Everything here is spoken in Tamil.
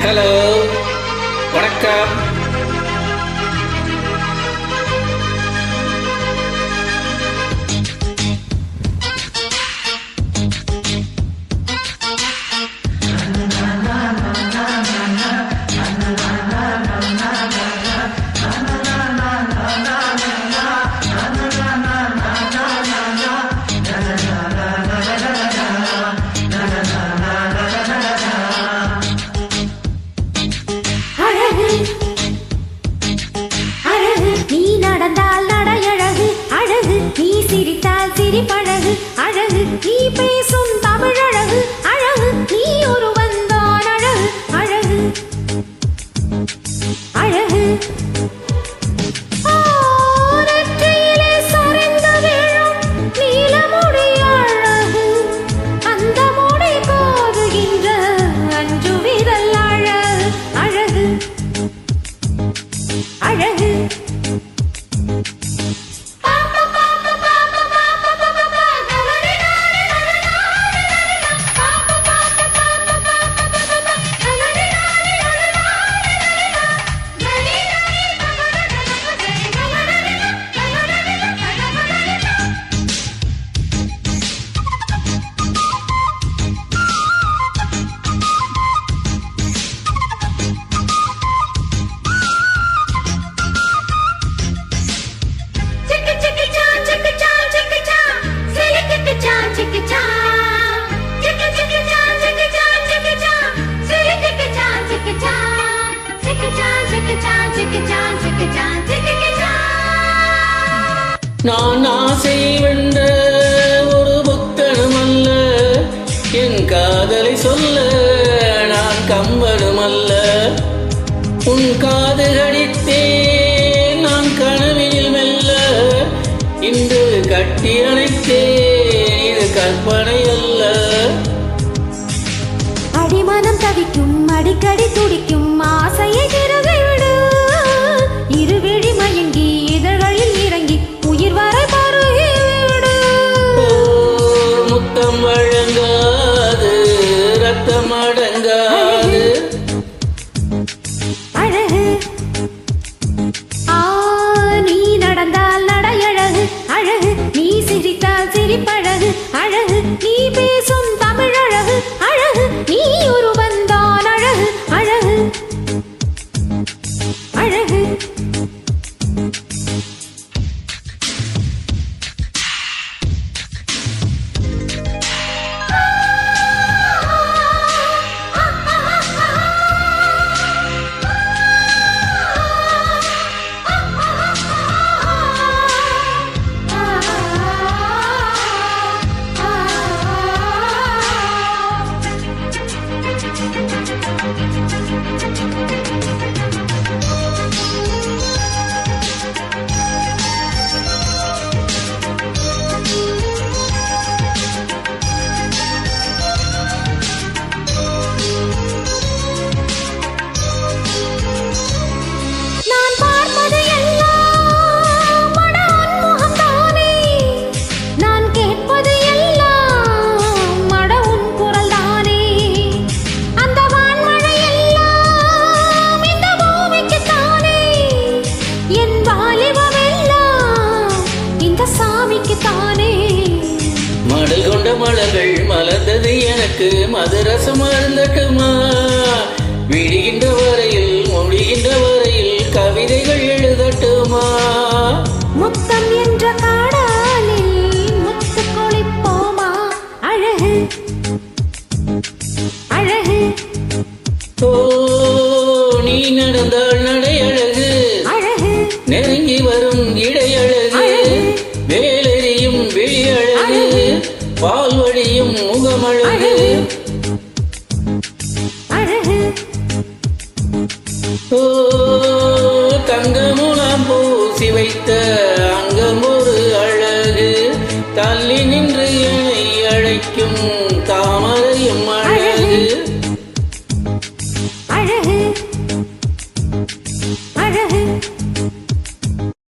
ஹலோ, வணக்கம். பழகு அழகு நீ பேசும் தமிழ் அழகு அழகு நீ ஒரு வந்தான் அழகு அழகு அழகு ஆரற்றிலே சரிந்து விழும் நீலமுடி அழகு அந்த முடி கோதுகின்ற அஞ்சு விரல் அழகு அழகு அழகு நான் ஆசை வென்ற ஒரு புத்தனும் அல்ல, என் காதலை சொல்ல நான் கம்பனும் அல்ல. உன் காது கடித்தேன் நான் கனவினில் மெல்ல, இன்று கட்டி அணைத்தேன் இது கற்பனை அல்ல. அடிமனம் தவிக்கும் அடிக்கடி துடிக்கும் ஆசையை திறந்து விடு, இருவிழி மயங்கி இதழ்களில் இறங்கி உயிர் வரை பருகிவிடு. முத்தம் வழங்காது ரத்தம் அடங்காது அழகு நீ நடந்தால் நடையழகு அழகு நீ சிரித்தால் சிரிப்பழகு அழகு நீ பேசும் தமிழ் அழகு அழகு நீ ஒரு வந்தான் அழகு அழகு அழகு மடல் கொண்ட மலர்கள் மலர்ந்தது எனக்கு மதுரசம் அருந்தட்டுமா, விடுகின்ற வரையில் முடிகின்ற வரையில் கவிதைகள் எழுதட்டுமா. முத்தம் என்ற காடலில் முத்து கொளிப்போமா அழகு அழகு நீ நடந்தால் நடை அழகு அழகு நெருங்கி வரும் இடை அழகு வேலெறியும் விழி அழகு பால் வழியும் முகமழகு அழகு தங்கமுலாம் பூசி வைத்த அங்கம் ஒரு அழகு தள்ளி நின்று என்னை அழைக்கும்